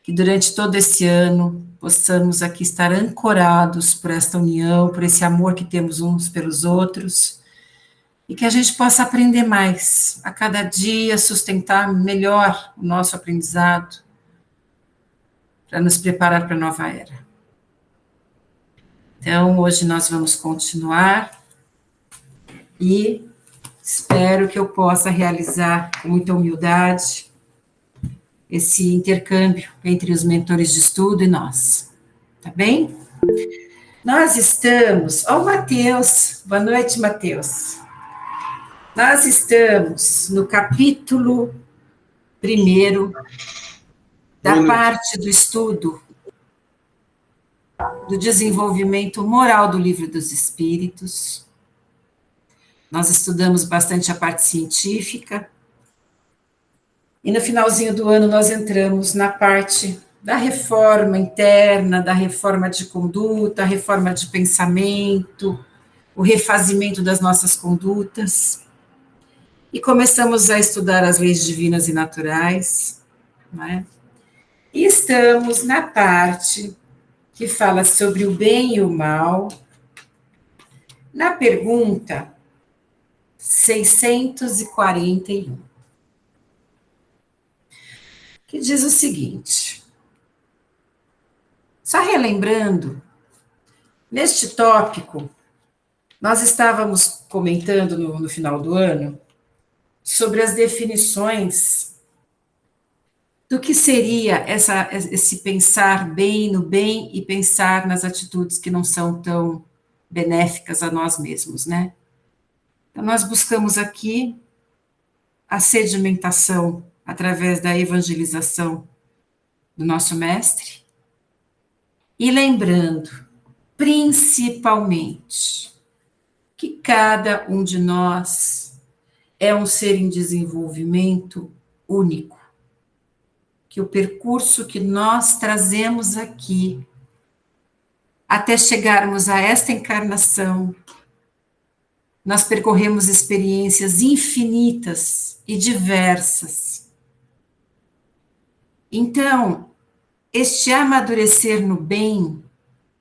que durante todo esse ano possamos aqui estar ancorados por esta união, por esse amor que temos uns pelos outros, e que a gente possa aprender mais, a cada dia sustentar melhor o nosso aprendizado, para nos preparar para a nova era. Então, hoje nós vamos continuar, e espero que eu possa realizar com muita humildade esse intercâmbio entre os mentores de estudo e nós, tá bem? Nós estamos... Ó, o Matheus, boa noite, Matheus. Nós estamos no capítulo 1º da parte do estudo do desenvolvimento moral do Livro dos Espíritos. Nós estudamos bastante a parte científica, e no finalzinho do ano nós entramos na parte da reforma interna, da reforma de conduta, a reforma de pensamento, o refazimento das nossas condutas, e começamos a estudar as leis divinas e naturais, né? E estamos na parte que fala sobre o bem e o mal, na pergunta 641. Que diz o seguinte, só relembrando, neste tópico, nós estávamos comentando no final do ano, sobre as definições do que seria esse pensar bem no bem e pensar nas atitudes que não são tão benéficas a nós mesmos, né? Então, nós buscamos aqui a sedimentação através da evangelização do nosso mestre, e lembrando, principalmente, que cada um de nós é um ser em desenvolvimento único, que o percurso que nós trazemos aqui, até chegarmos a esta encarnação, nós percorremos experiências infinitas e diversas. Então, este amadurecer no bem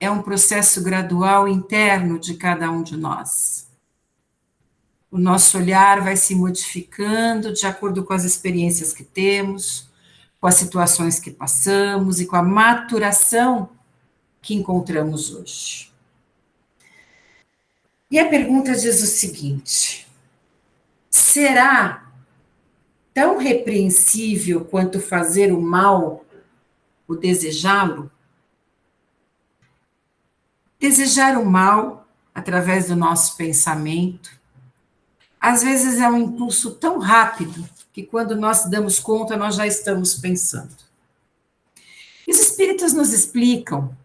é um processo gradual interno de cada um de nós. O nosso olhar vai se modificando de acordo com as experiências que temos, com as situações que passamos e com a maturação que encontramos hoje. E a pergunta diz o seguinte: será tão repreensível quanto fazer o mal, o desejá-lo? Desejar o mal, através do nosso pensamento, às vezes é um impulso tão rápido, que quando nós damos conta, nós já estamos pensando. E os espíritos nos explicam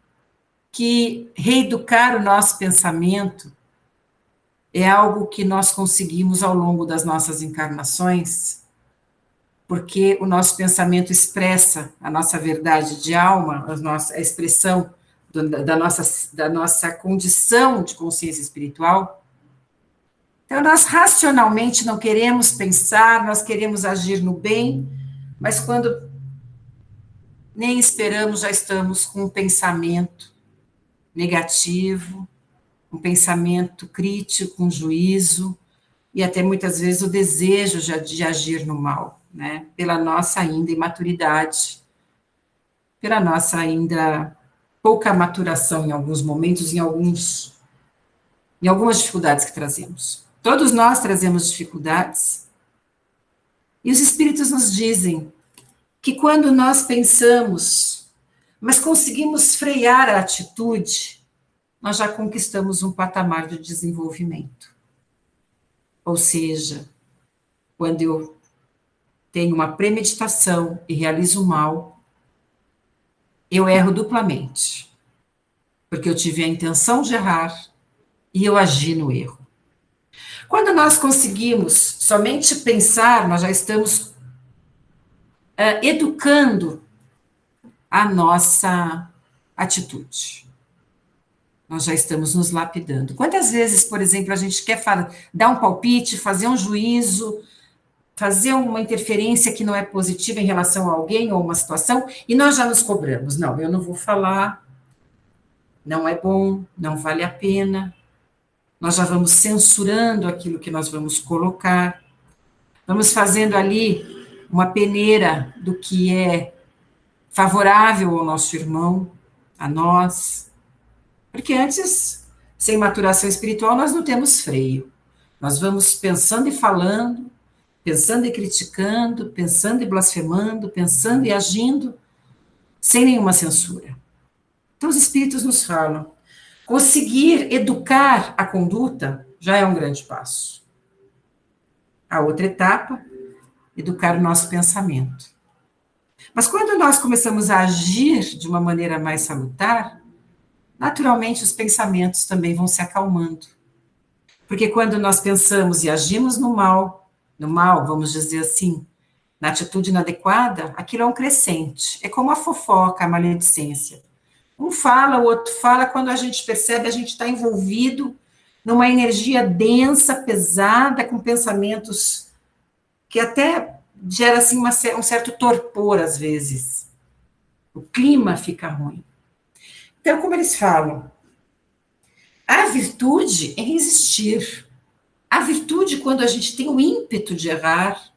que reeducar o nosso pensamento é algo que nós conseguimos ao longo das nossas encarnações, porque o nosso pensamento expressa a nossa verdade de alma, a expressão da nossa condição de consciência espiritual. Então, nós racionalmente não queremos pensar, nós queremos agir no bem, mas quando nem esperamos, já estamos com um pensamento negativo, um pensamento crítico, um juízo, e até muitas vezes o desejo de agir no mal, né? Pela nossa ainda imaturidade, pela nossa ainda pouca maturação em alguns momentos, em algumas dificuldades que trazemos. Todos nós trazemos dificuldades, e os espíritos nos dizem que quando nós pensamos, mas conseguimos frear a atitude, nós já conquistamos um patamar de desenvolvimento. Ou seja, quando eu tenho uma premeditação e realizo o mal, eu erro duplamente, porque eu tive a intenção de errar e eu agi no erro. Quando nós conseguimos somente pensar, nós já estamos educando a nossa atitude. Nós já estamos nos lapidando. Quantas vezes, por exemplo, a gente quer dar um palpite, fazer um juízo, fazer uma interferência que não é positiva em relação a alguém ou uma situação, e nós já nos cobramos. Não, eu não vou falar, não é bom, não vale a pena. Nós já vamos censurando aquilo que nós vamos colocar. Vamos fazendo ali uma peneira do que é favorável ao nosso irmão, a nós. Porque antes, sem maturação espiritual, nós não temos freio. Nós vamos pensando e falando, pensando e criticando, pensando e blasfemando, pensando e agindo, sem nenhuma censura. Então, os espíritos nos falam, conseguir educar a conduta já é um grande passo. A outra etapa, educar o nosso pensamento. Mas quando nós começamos a agir de uma maneira mais salutar, naturalmente os pensamentos também vão se acalmando. Porque quando nós pensamos e agimos no mal, vamos dizer assim, na atitude inadequada, aquilo é um crescente. É como a fofoca, a maledicência. Um fala, o outro fala, quando a gente percebe, a gente está envolvido numa energia densa, pesada, com pensamentos que até gera assim, um certo torpor, às vezes. O clima fica ruim. Então, como eles falam, a virtude é resistir. A virtude, quando a gente tem o ímpeto de errar,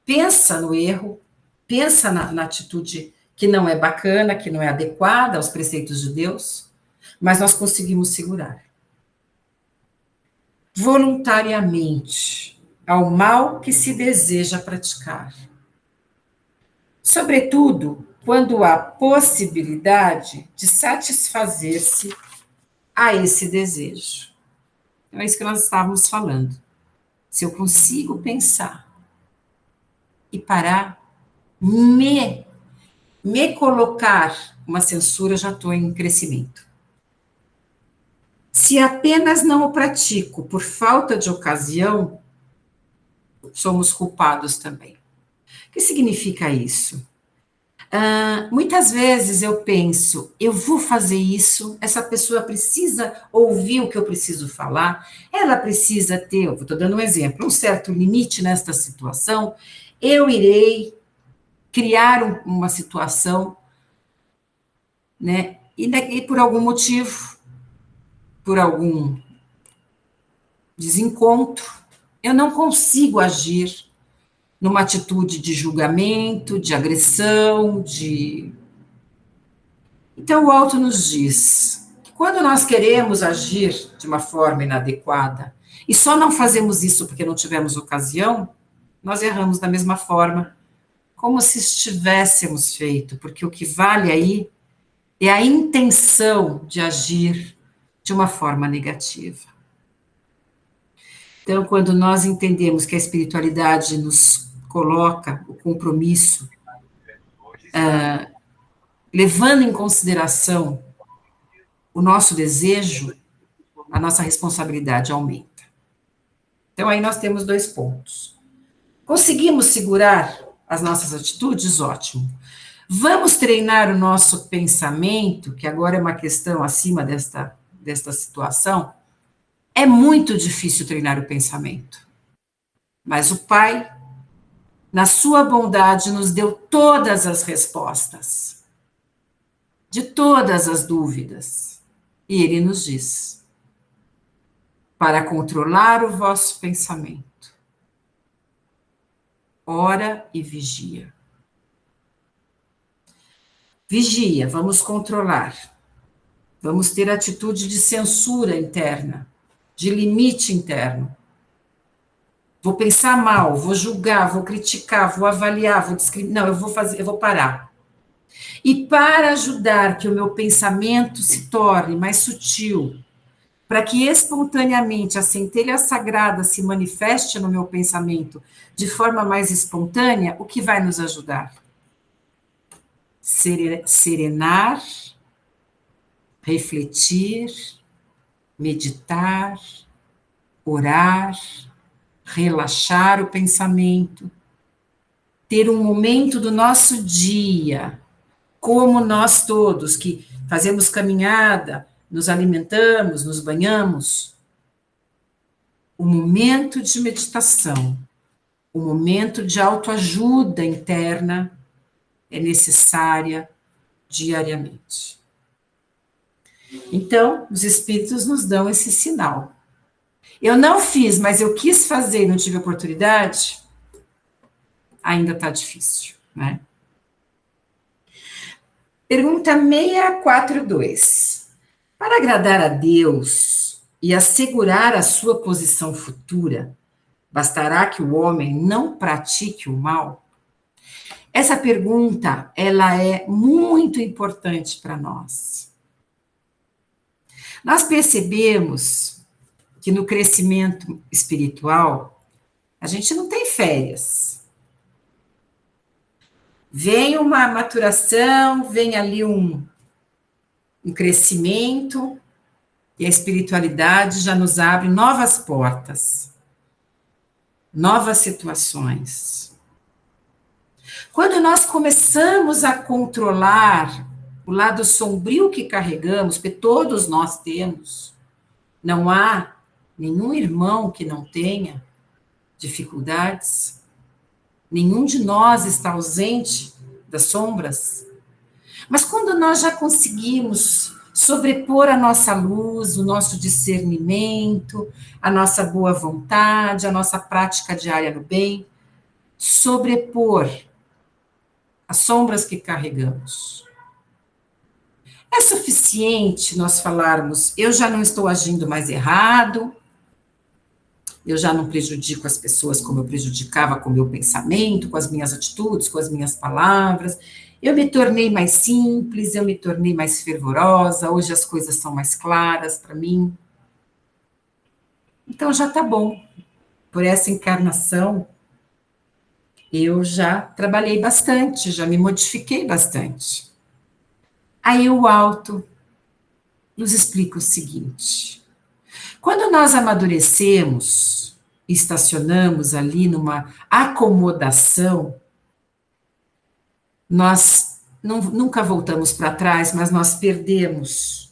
pensa no erro, pensa na atitude que não é bacana, que não é adequada aos preceitos de Deus, mas nós conseguimos segurar. Voluntariamente, ao mal que se deseja praticar. Sobretudo, quando há possibilidade de satisfazer-se a esse desejo. Então, é isso que nós estávamos falando. Se eu consigo pensar e parar, me colocar uma censura, já estou em crescimento. Se apenas não o pratico por falta de ocasião, somos culpados também. O que significa isso? Muitas vezes eu penso, eu vou fazer isso, essa pessoa precisa ouvir o que eu preciso falar, ela precisa ter, eu estou dando um exemplo, um certo limite nesta situação, eu irei criar uma situação, né, e por algum motivo, por algum desencontro, eu não consigo agir numa atitude de julgamento, de agressão, Então, o alto nos diz que quando nós queremos agir de uma forma inadequada, e só não fazemos isso porque não tivemos ocasião, nós erramos da mesma forma, como se estivéssemos feito, porque o que vale aí é a intenção de agir de uma forma negativa. Então, quando nós entendemos que a espiritualidade nos coloca o compromisso, levando em consideração o nosso desejo, a nossa responsabilidade aumenta. Então, aí nós temos 2 pontos. Conseguimos segurar as nossas atitudes? Ótimo. Vamos treinar o nosso pensamento, que agora é uma questão acima desta situação. É muito difícil treinar o pensamento. Mas o Pai, na sua bondade, nos deu todas as respostas, de todas as dúvidas. E Ele nos diz, para controlar o vosso pensamento, ora e vigia. Vigia, vamos controlar. Vamos ter atitude de censura interna, de limite interno. Vou pensar mal, vou julgar, vou criticar, vou avaliar, vou discriminar. Não, eu vou parar. E para ajudar que o meu pensamento se torne mais sutil, para que espontaneamente a centelha sagrada se manifeste no meu pensamento de forma mais espontânea, o que vai nos ajudar? Serenar, refletir, meditar, orar, relaxar o pensamento, ter um momento do nosso dia, como nós todos que fazemos caminhada, nos alimentamos, nos banhamos, um momento de meditação, O momento de autoajuda interna é necessária diariamente. Então, os espíritos nos dão esse sinal. Eu não fiz, mas eu quis fazer e não tive oportunidade, ainda está difícil, né? Pergunta 642. Para agradar a Deus e assegurar a sua posição futura, bastará que o homem não pratique o mal? Essa pergunta, ela é muito importante para nós. Nós percebemos que no crescimento espiritual, a gente não tem férias. Vem uma maturação, vem ali um crescimento, e a espiritualidade já nos abre novas portas, novas situações. Quando nós começamos a controlar o lado sombrio que carregamos, que todos nós temos, não há nenhum irmão que não tenha dificuldades, nenhum de nós está ausente das sombras, mas quando nós já conseguimos sobrepor a nossa luz, o nosso discernimento, a nossa boa vontade, a nossa prática diária no bem, sobrepor as sombras que carregamos. É suficiente nós falarmos, eu já não estou agindo mais errado, eu já não prejudico as pessoas como eu prejudicava com o meu pensamento, com as minhas atitudes, com as minhas palavras, eu me tornei mais simples, eu me tornei mais fervorosa, hoje as coisas são mais claras para mim. Então já está bom. Por essa encarnação, eu já trabalhei bastante, já me modifiquei bastante. Aí o alto nos explica o seguinte: quando nós amadurecemos, estacionamos ali numa acomodação, nós nunca voltamos para trás, mas nós perdemos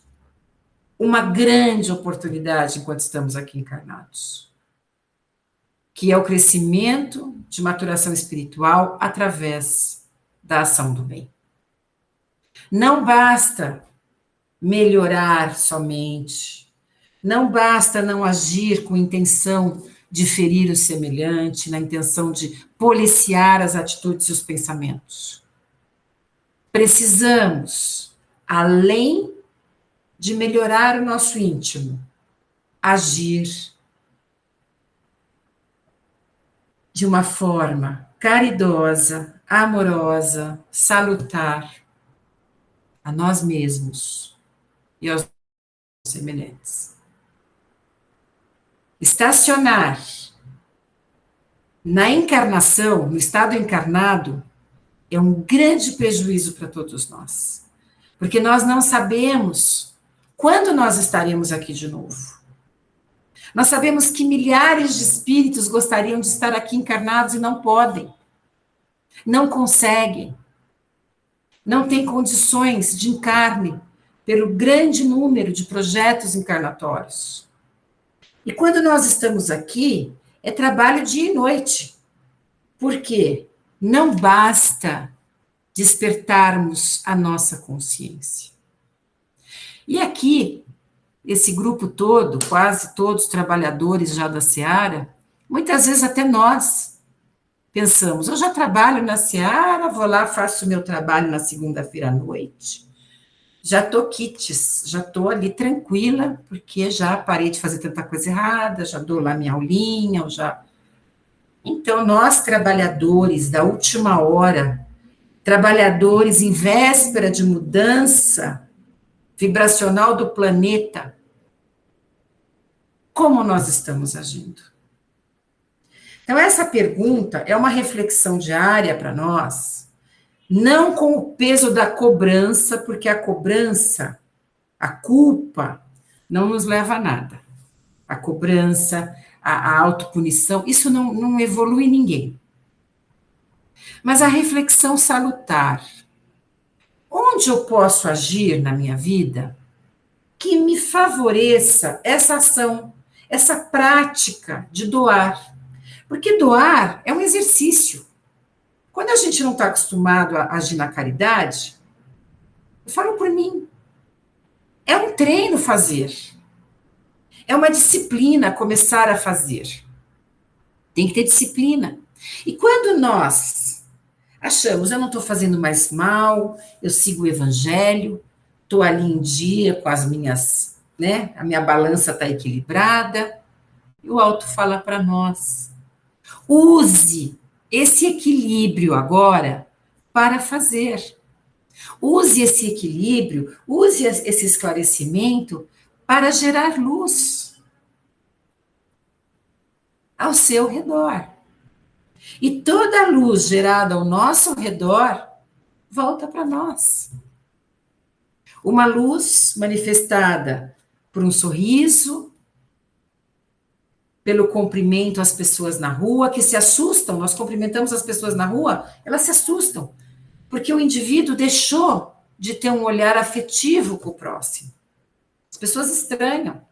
uma grande oportunidade enquanto estamos aqui encarnados, que é o crescimento de maturação espiritual através da ação do bem. Não basta melhorar somente, não basta não agir com intenção de ferir o semelhante, na intenção de policiar as atitudes e os pensamentos. Precisamos, além de melhorar o nosso íntimo, agir de uma forma caridosa, amorosa, salutar a nós mesmos e aos semelhantes. Estacionar na encarnação, no estado encarnado, é um grande prejuízo para todos nós, porque nós não sabemos quando nós estaremos aqui de novo. Nós sabemos que milhares de espíritos gostariam de estar aqui encarnados e não podem, não conseguem, não têm condições de encarne pelo grande número de projetos encarnatórios. E quando nós estamos aqui, é trabalho dia e noite. Por quê? Não basta despertarmos a nossa consciência. E aqui, esse grupo todo, quase todos trabalhadores já da Seara, muitas vezes até nós pensamos, eu já trabalho na Seara, vou lá, faço o meu trabalho na segunda-feira à noite, já estou quites, já estou ali tranquila, porque já parei de fazer tanta coisa errada, já dou lá minha aulinha, já... Então, nós trabalhadores da última hora, trabalhadores em véspera de mudança vibracional do planeta, como nós estamos agindo? Então, essa pergunta é uma reflexão diária para nós, não com o peso da cobrança, porque a cobrança, a culpa, não nos leva a nada. A cobrança, a autopunição, isso não evolui ninguém. Mas a reflexão salutar. Onde eu posso agir na minha vida que me favoreça essa ação, essa prática de doar? Porque doar é um exercício. Quando a gente não está acostumado a agir na caridade, eu falo por mim, é um treino fazer. É uma disciplina começar a fazer. Tem que ter disciplina. E quando nós achamos, eu não estou fazendo mais mal, eu sigo o evangelho, estou ali em dia com as minhas, né? A minha balança está equilibrada, e o alto fala para nós: use esse equilíbrio agora para fazer. Use esse equilíbrio, use esse esclarecimento para gerar luz ao seu redor. E toda a luz gerada ao nosso redor volta para nós. Uma luz manifestada por um sorriso, pelo cumprimento às pessoas na rua, que se assustam, nós cumprimentamos as pessoas na rua, elas se assustam, porque o indivíduo deixou de ter um olhar afetivo com o próximo. As pessoas estranham.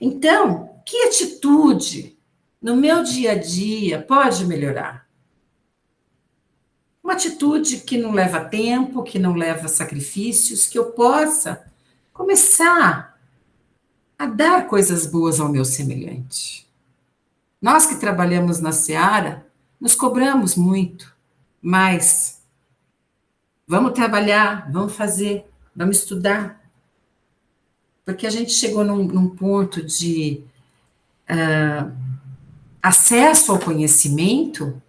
Então, que atitude no meu dia a dia pode melhorar? Uma atitude que não leva tempo, que não leva sacrifícios, que eu possa começar a dar coisas boas ao meu semelhante. Nós que trabalhamos na seara, nos cobramos muito, mas vamos trabalhar, vamos fazer, vamos estudar. Porque a gente chegou num ponto de acesso ao conhecimento,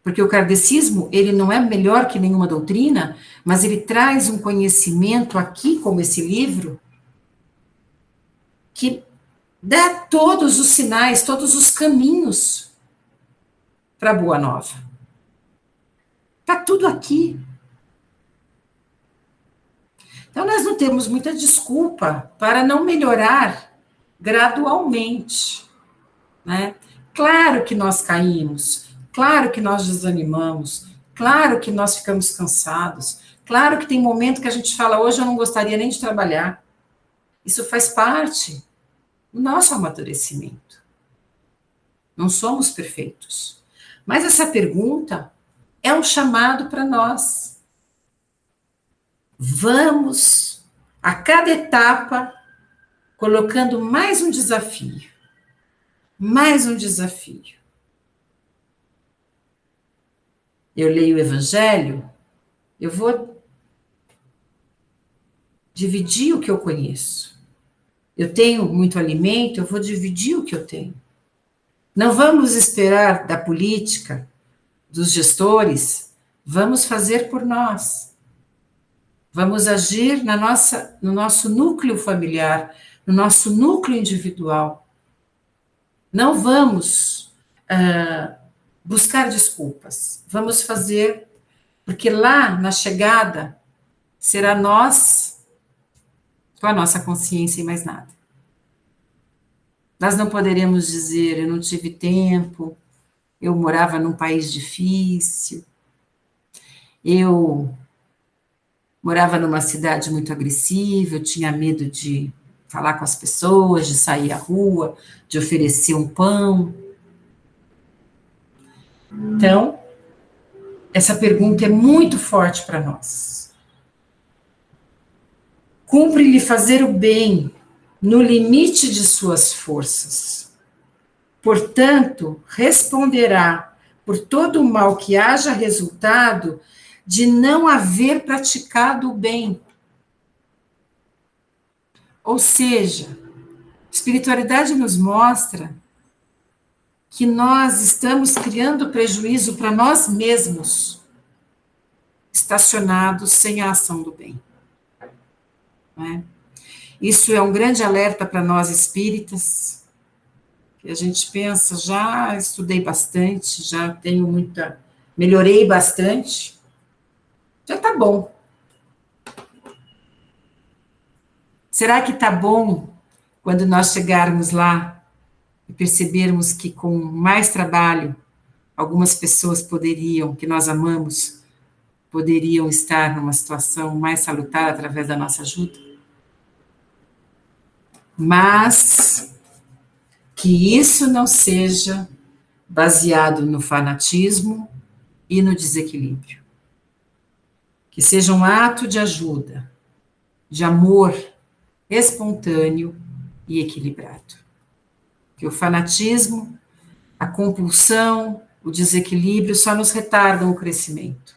porque o kardecismo, ele não é melhor que nenhuma doutrina, mas ele traz um conhecimento aqui, como esse livro, que dá todos os sinais, todos os caminhos para a Boa Nova. Está tudo aqui. Então, nós não temos muita desculpa para não melhorar gradualmente, né? Claro que nós caímos, claro que nós desanimamos, claro que nós ficamos cansados, claro que tem momento que a gente fala, hoje eu não gostaria nem de trabalhar. Isso faz parte do nosso amadurecimento. Não somos perfeitos. Mas essa pergunta é um chamado para nós. Vamos, a cada etapa, colocando mais um desafio. Mais um desafio. Eu leio o Evangelho, eu vou dividir o que eu conheço. Eu tenho muito alimento, eu vou dividir o que eu tenho. Não vamos esperar da política, dos gestores, vamos fazer por nós. Vamos agir no nosso núcleo familiar, no nosso núcleo individual. Não vamos buscar desculpas. Vamos fazer, porque lá, na chegada, será nós, com a nossa consciência e mais nada. Nós não poderemos dizer, eu não tive tempo, eu morava num país difícil, eu morava numa cidade muito agressiva, eu tinha medo de falar com as pessoas, de sair à rua, de oferecer um pão. Então, essa pergunta é muito forte para nós. Cumpre-lhe fazer o bem no limite de suas forças. Portanto, responderá por todo o mal que haja resultado de não haver praticado o bem. Ou seja, a espiritualidade nos mostra que nós estamos criando prejuízo para nós mesmos, estacionados sem a ação do bem. Não é? Isso é um grande alerta para nós espíritas, que a gente pensa, já estudei bastante, já tenho muita, melhorei bastante, já está bom. Será que está bom quando nós chegarmos lá e percebermos que com mais trabalho, algumas pessoas poderiam, que nós amamos, poderiam estar numa situação mais salutar através da nossa ajuda? Mas que isso não seja baseado no fanatismo e no desequilíbrio. Que seja um ato de ajuda, de amor espontâneo e equilibrado. Que o fanatismo, a compulsão, o desequilíbrio só nos retardam o crescimento.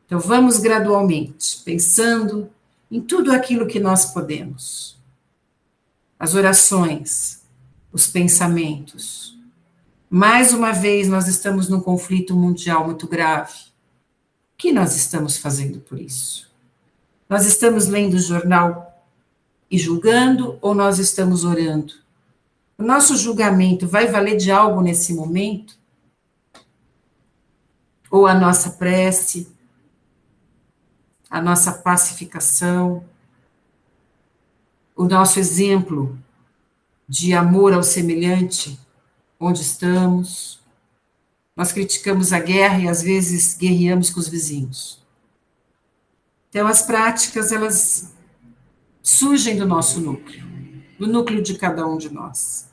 Então, vamos gradualmente, pensando em tudo aquilo que nós podemos. As orações, os pensamentos. Mais uma vez, nós estamos num conflito mundial muito grave. O que nós estamos fazendo por isso? Nós estamos lendo o jornal e julgando, ou nós estamos orando? O nosso julgamento vai valer de algo nesse momento? Ou a nossa prece, a nossa pacificação, o nosso exemplo de amor ao semelhante, onde estamos? Nós criticamos a guerra e às vezes guerreamos com os vizinhos. Então, as práticas, elas surgem do nosso núcleo, do núcleo de cada um de nós.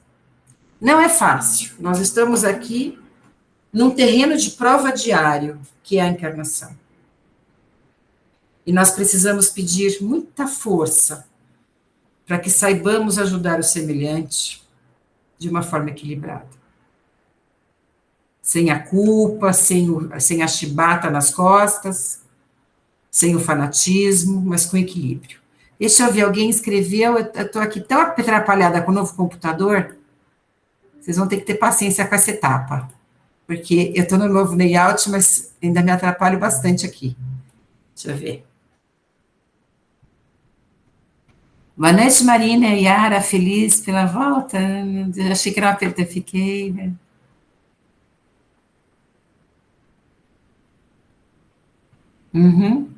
Não é fácil, nós estamos aqui num terreno de prova diário, que é a encarnação. E nós precisamos pedir muita força para que saibamos ajudar o semelhante de uma forma equilibrada. Sem a culpa, sem a chibata nas costas, sem o fanatismo, mas com equilíbrio. Deixa eu ver, alguém escreveu, eu estou aqui tão atrapalhada com o novo computador, vocês vão ter que ter paciência com essa etapa, porque eu estou no novo layout, mas ainda me atrapalho bastante aqui. Deixa eu ver. Boa noite, Marina e Yara, feliz pela volta. Eu achei que era uma perda, fiquei, né? Uhum.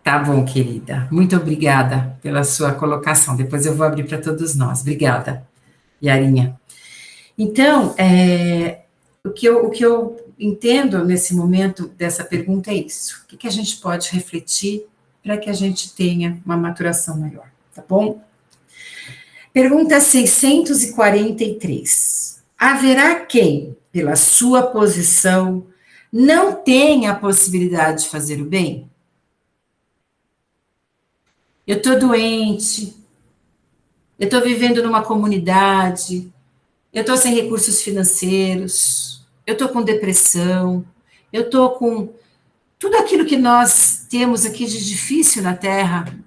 Tá bom, querida. Muito obrigada pela sua colocação. Depois eu vou abrir para todos nós. Obrigada, Yarinha. Então, o que eu entendo nesse momento dessa pergunta é isso. O que a gente pode refletir para que a gente tenha uma maturação maior, tá bom? Pergunta 643. Haverá quem, pela sua posição, não tenha a possibilidade de fazer o bem? Eu estou doente, eu estou vivendo numa comunidade, eu estou sem recursos financeiros, eu estou com depressão, eu estou com tudo aquilo que nós temos aqui de difícil na Terra.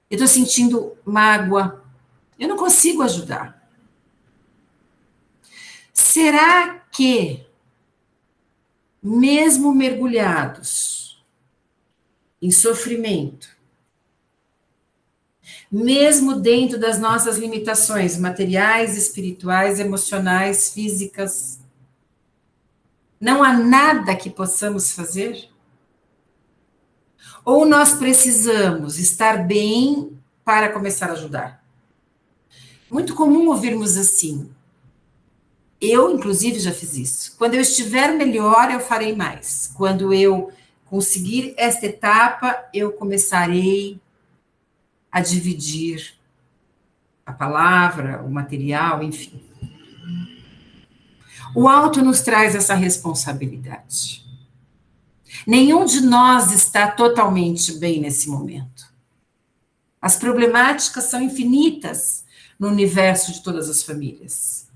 Eu estou sentindo mágoa, eu não consigo ajudar. Será que, mesmo mergulhados em sofrimento, mesmo dentro das nossas limitações materiais, espirituais, emocionais, físicas, não há nada que possamos fazer? Ou nós precisamos estar bem para começar a ajudar? Muito comum ouvirmos assim. Eu, inclusive, já fiz isso. Quando eu estiver melhor, eu farei mais. Quando eu conseguir esta etapa, eu começarei a dividir a palavra, o material, enfim. O alto nos traz essa responsabilidade. Nenhum de nós está totalmente bem nesse momento. As problemáticas são infinitas no universo de todas as famílias.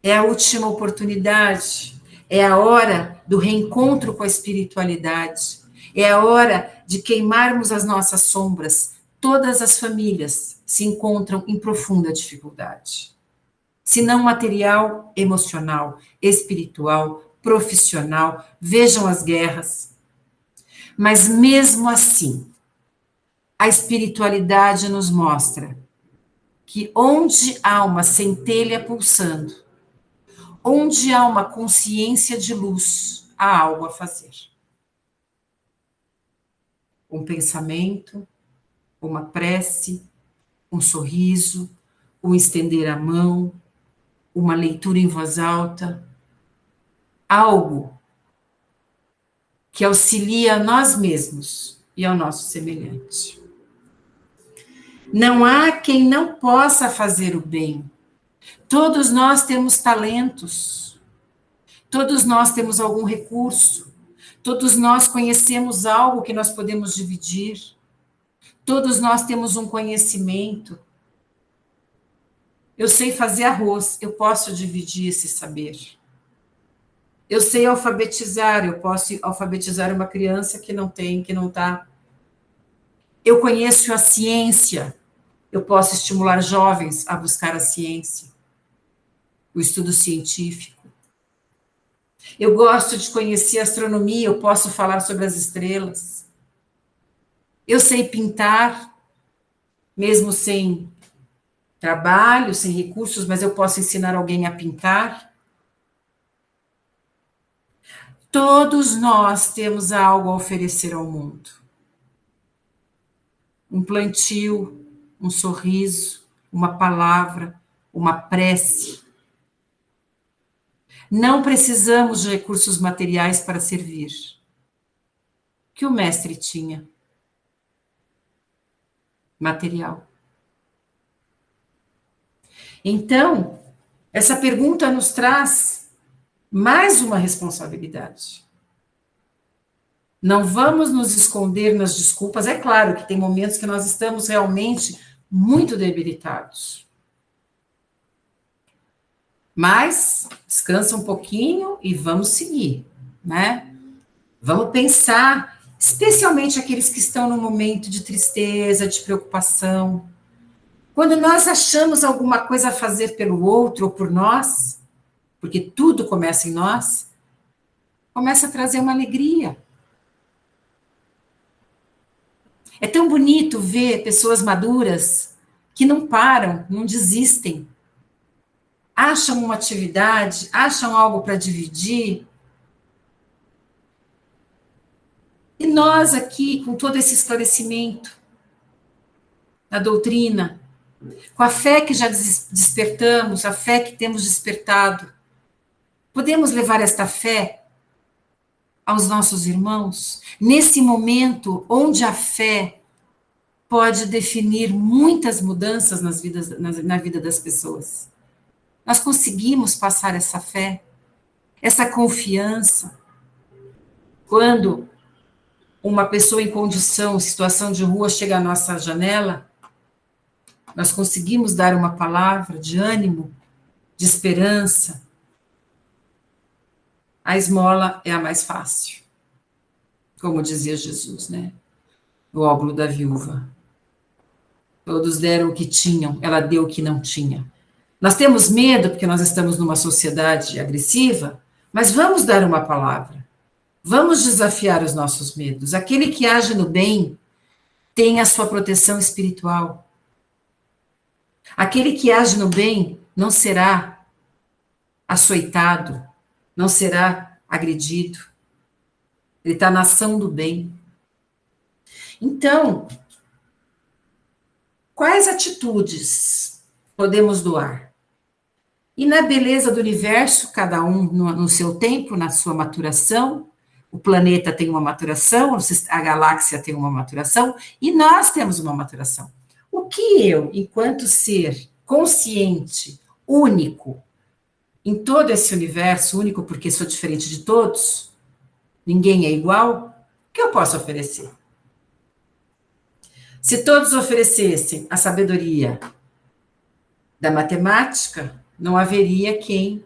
É a última oportunidade, é a hora do reencontro com a espiritualidade, é a hora de queimarmos as nossas sombras. Todas as famílias se encontram em profunda dificuldade. Se não material, emocional, espiritual, profissional, vejam as guerras. Mas mesmo assim, a espiritualidade nos mostra que onde há uma centelha pulsando, onde há uma consciência de luz, há algo a fazer. Um pensamento, uma prece, um sorriso, um estender a mão, uma leitura em voz alta, algo que auxilia a nós mesmos e ao nosso semelhante. Não há quem não possa fazer o bem. Todos nós temos talentos. Todos nós temos algum recurso. Todos nós conhecemos algo que nós podemos dividir. Todos nós temos um conhecimento. Eu sei fazer arroz, eu posso dividir esse saber. Eu sei alfabetizar, eu posso alfabetizar uma criança que não tem, que não está. Eu conheço a ciência, eu posso estimular jovens a buscar a ciência, o estudo científico. Eu gosto de conhecer a astronomia, eu posso falar sobre as estrelas. Eu sei pintar, mesmo sem trabalho, sem recursos, mas eu posso ensinar alguém a pintar. Todos nós temos algo a oferecer ao mundo. Um plantio, um sorriso, uma palavra, uma prece. Não precisamos de recursos materiais para servir. O que o mestre tinha? Material. Então, essa pergunta nos traz mais uma responsabilidade. Não vamos nos esconder nas desculpas. É claro que tem momentos que nós estamos realmente muito debilitados. Mas descansa um pouquinho e vamos seguir, né? Vamos pensar, especialmente aqueles que estão no momento de tristeza, de preocupação. Quando nós achamos alguma coisa a fazer pelo outro ou por nós, porque tudo começa em nós, começa a trazer uma alegria. É tão bonito ver pessoas maduras que não param, não desistem. Acham uma atividade, acham algo para dividir. E nós aqui, com todo esse esclarecimento da doutrina, com a fé que já despertamos, a fé que temos despertado, podemos levar esta fé aos nossos irmãos, nesse momento onde a fé pode definir muitas mudanças na vida das pessoas. Nós conseguimos passar essa fé, essa confiança, quando uma pessoa em condição, situação de rua chega à nossa janela, nós conseguimos dar uma palavra de ânimo, de esperança. A esmola é a mais fácil, como dizia Jesus, né? O óbolo da viúva. Todos deram o que tinham, ela deu o que não tinha. Nós temos medo porque nós estamos numa sociedade agressiva, mas vamos dar uma palavra. Vamos desafiar os nossos medos. Aquele que age no bem tem a sua proteção espiritual. Aquele que age no bem não será açoitado, não será agredido. Ele está na ação do bem. Então, quais atitudes podemos doar? E na beleza do universo, cada um no seu tempo, na sua maturação, o planeta tem uma maturação, a galáxia tem uma maturação, e nós temos uma maturação. O que eu, enquanto ser consciente, único, em todo esse universo, único porque sou diferente de todos, ninguém é igual, o que eu posso oferecer? Se todos oferecessem a sabedoria da matemática, não haveria quem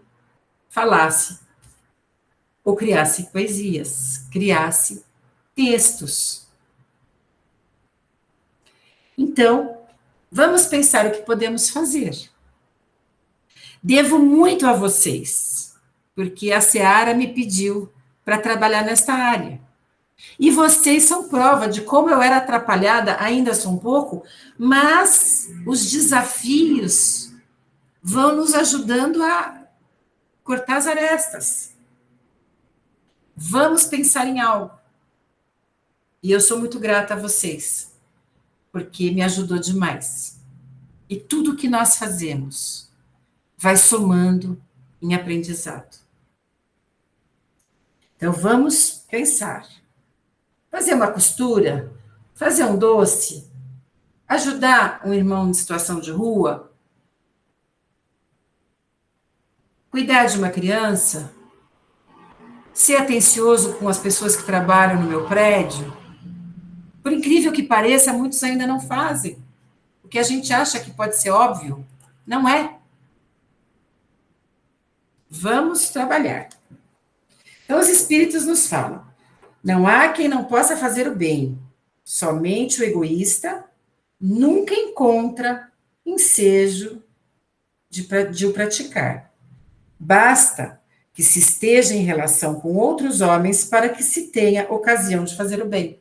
falasse ou criasse poesias, criasse textos. Então, vamos pensar o que podemos fazer. Devo muito a vocês, porque a Seara me pediu para trabalhar nesta área. E vocês são prova de como eu era atrapalhada, ainda sou um pouco, mas os desafios vão nos ajudando a cortar as arestas. Vamos pensar em algo. E eu sou muito grata a vocês, porque me ajudou demais. E tudo que nós fazemos vai somando em aprendizado. Então, vamos pensar. Fazer uma costura, fazer um doce, Ajudar um irmão em situação de rua, cuidar de uma criança, ser atencioso com as pessoas que trabalham no meu prédio. Por incrível que pareça, muitos ainda não fazem. O que a gente acha que pode ser óbvio, não é. Vamos trabalhar. Então, os espíritos nos falam: não há quem não possa fazer o bem. Somente o egoísta nunca encontra ensejo de o praticar. Basta que se esteja em relação com outros homens para que se tenha ocasião de fazer o bem.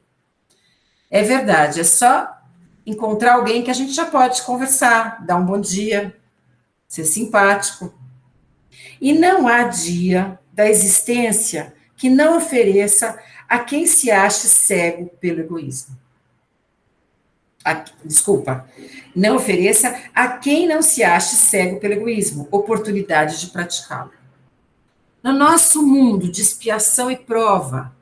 É verdade, é só encontrar alguém que a gente já pode conversar, dar um bom dia, ser simpático. E não há dia da existência que não ofereça a quem se ache cego pelo egoísmo. Desculpa, não ofereça a quem não se ache cego pelo egoísmo oportunidade de praticá-lo. No nosso mundo de expiação e prova,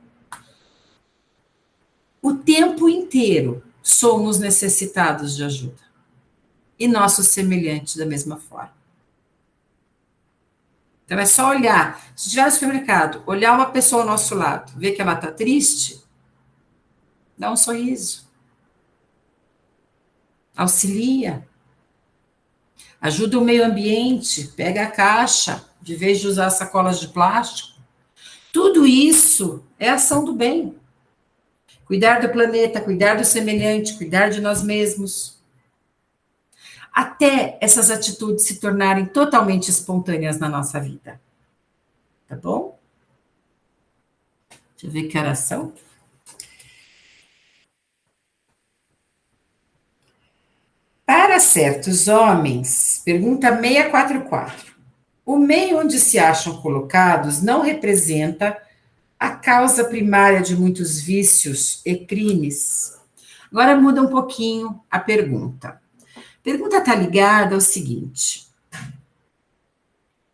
o tempo inteiro somos necessitados de ajuda. E nossos semelhantes da mesma forma. Então é só olhar. Se estiver no supermercado, olhar uma pessoa ao nosso lado, ver que ela está triste, dá um sorriso. Auxilia. Ajuda o meio ambiente, pega a caixa, de vez de usar sacolas de plástico. Tudo isso é ação do bem. Cuidar do planeta, cuidar do semelhante, cuidar de nós mesmos. Até essas atitudes se tornarem totalmente espontâneas na nossa vida. Tá bom? Deixa eu ver que horas são. Para certos homens, pergunta 644, o meio onde se acham colocados não representa a causa primária de muitos vícios e crimes? Agora muda um pouquinho a pergunta. A pergunta está ligada ao seguinte: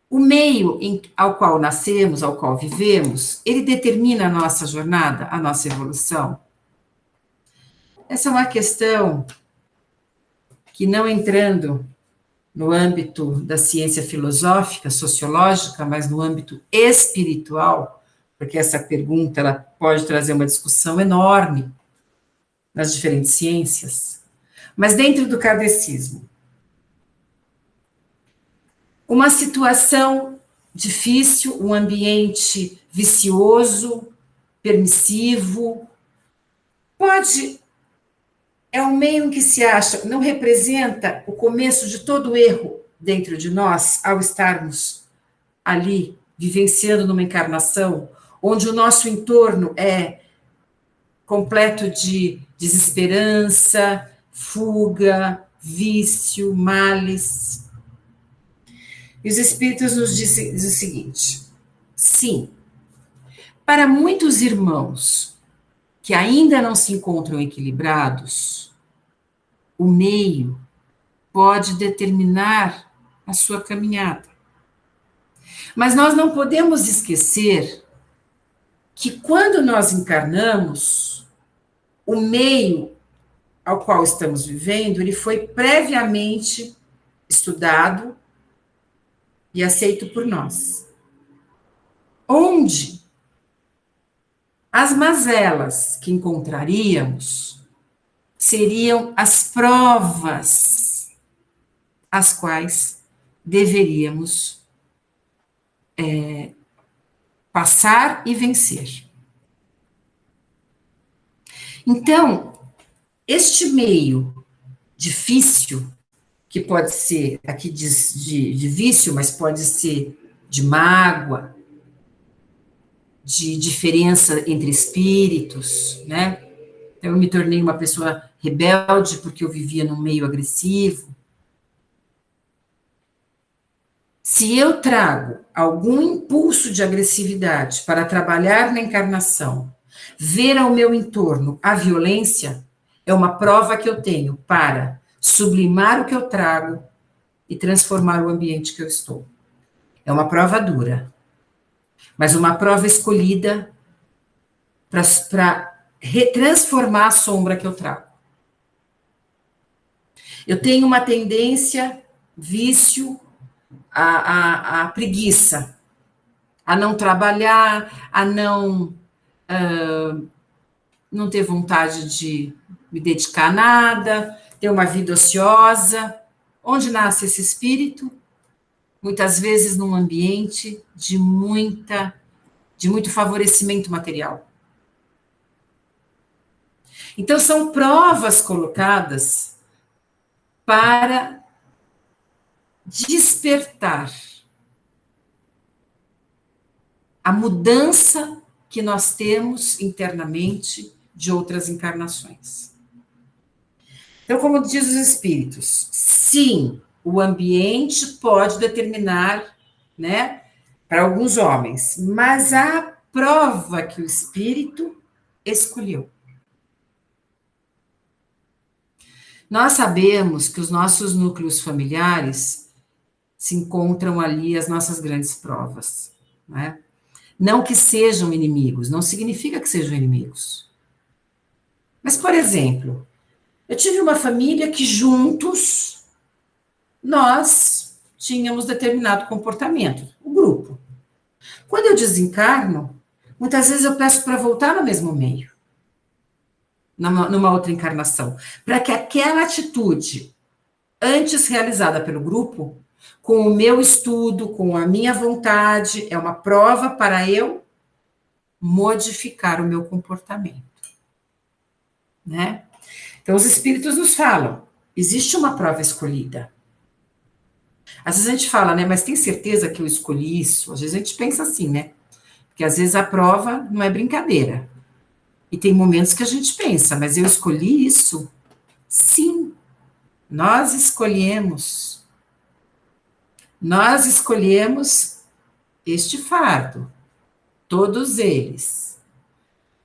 o meio ao qual nascemos, ao qual vivemos, ele determina a nossa jornada, a nossa evolução? Essa é uma questão que, não entrando no âmbito da ciência filosófica, sociológica, mas no âmbito espiritual, porque essa pergunta ela pode trazer uma discussão enorme nas diferentes ciências, mas dentro do kardecismo, uma situação difícil, um ambiente vicioso, permissivo, é um meio em que se acha, não representa o começo de todo erro dentro de nós, ao estarmos ali, vivenciando numa encarnação, onde o nosso entorno é completo de desesperança, fuga, vício, males. E os Espíritos nos dizem o seguinte: sim, para muitos irmãos que ainda não se encontram equilibrados, o meio pode determinar a sua caminhada. Mas nós não podemos esquecer que quando nós encarnamos, o meio ao qual estamos vivendo, ele foi previamente estudado e aceito por nós. Onde as mazelas que encontraríamos seriam as provas as quais deveríamos passar e vencer. Então, este meio difícil, que pode ser, aqui diz de vício, mas pode ser de mágoa, de diferença entre espíritos, né? Eu me tornei uma pessoa rebelde porque eu vivia num meio agressivo. Se eu trago algum impulso de agressividade para trabalhar na encarnação, ver ao meu entorno a violência, é uma prova que eu tenho para sublimar o que eu trago e transformar o ambiente que eu estou. É uma prova dura, mas uma prova escolhida para transformar a sombra que eu trago. Eu tenho uma tendência, vício, à preguiça, a não trabalhar, a não ter vontade de me dedicar a nada, ter uma vida ociosa. Onde nasce esse espírito? Muitas vezes num ambiente de muito favorecimento material. Então, são provas colocadas para despertar a mudança que nós temos internamente de outras encarnações. Então, como diz os espíritos, sim, o ambiente pode determinar, né, para alguns homens, mas há prova que o espírito escolheu. Nós sabemos que os nossos núcleos familiares se encontram ali as nossas grandes provas, né? Não que sejam inimigos, não significa que sejam inimigos. Mas, por exemplo, eu tive uma família que juntos nós tínhamos determinado comportamento, o grupo. Quando eu desencarno, muitas vezes eu peço para voltar no mesmo meio, numa outra encarnação, para que aquela atitude antes realizada pelo grupo, com o meu estudo, com a minha vontade, é uma prova para eu modificar o meu comportamento, né? Então, os espíritos nos falam, existe uma prova escolhida. Às vezes a gente fala, né, mas tem certeza que eu escolhi isso? Às vezes a gente pensa assim, né? Porque às vezes a prova não é brincadeira. E tem momentos que a gente pensa, mas eu escolhi isso? Sim, nós escolhemos. Nós escolhemos este fardo, todos eles.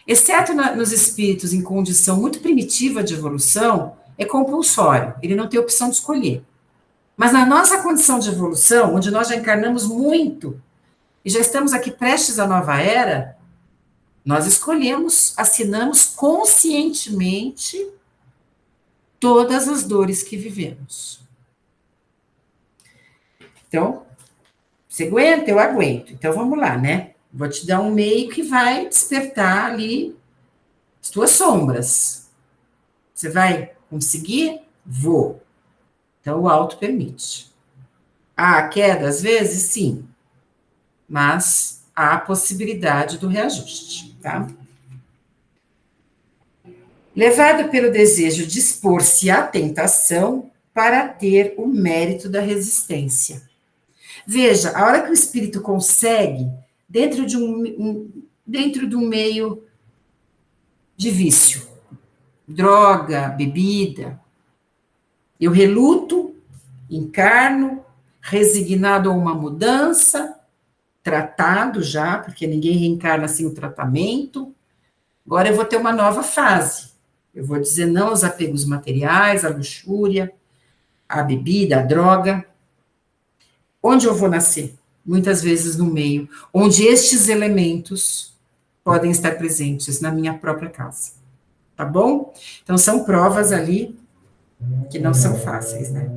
Exceto nos espíritos em condição muito primitiva de evolução, é compulsório, ele não tem opção de escolher. Mas na nossa condição de evolução, onde nós já encarnamos muito, e já estamos aqui prestes à nova era, nós escolhemos, assinamos conscientemente todas as dores que vivemos. Então, você aguenta? Eu aguento. Então, vamos lá, né? Vou te dar um meio que vai despertar ali as tuas sombras. Você vai conseguir? Vou. Então, o alto permite. Há queda, às vezes? Sim. Mas há a possibilidade do reajuste, tá? Levado pelo desejo de expor-se à tentação para ter o mérito da resistência. Veja, a hora que o espírito consegue, dentro de um meio de vício, droga, bebida, eu reluto, encarno, resignado a uma mudança, tratado já, porque ninguém reencarna sem o tratamento. Agora eu vou ter uma nova fase. Eu vou dizer não aos apegos materiais, à luxúria, à bebida, à droga. Onde eu vou nascer? Muitas vezes no meio, onde estes elementos podem estar presentes na minha própria casa. Tá bom? Então, são provas ali que não são fáceis, né?